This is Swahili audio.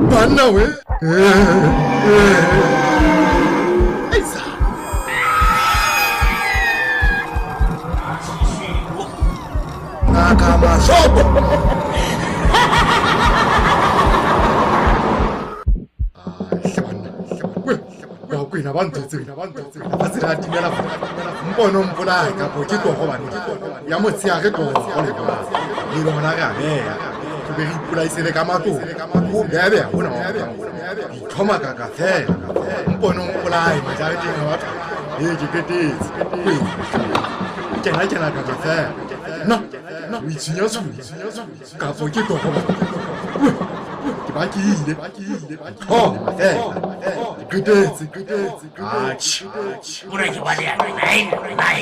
Banna we. Aisa. Nakama shobo. Kwina bantu basirathi ngela umbono omvulayo kapho kiko go bana ya motsi a ge go go le ba dilo mona ga be be ipula isele ka mato go be be bona thoma ka fe umbono omvulayo majare ding wa e diketetse kena ka fe no o itshinya kapho kiko go Bakile. Oh, good day. Ura ke ba le ya. Nei.